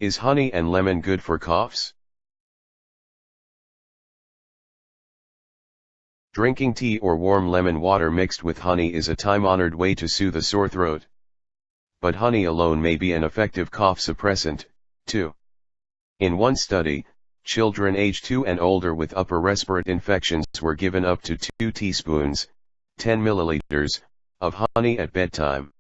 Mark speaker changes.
Speaker 1: Is honey and lemon good for coughs? Drinking tea or warm lemon water mixed with honey is a time-honored way to soothe a sore throat. But honey alone may be an effective cough suppressant, too. In one study, children age 2 and older with upper respiratory infections were given up to 2 teaspoons, 10 milliliters, of honey at bedtime.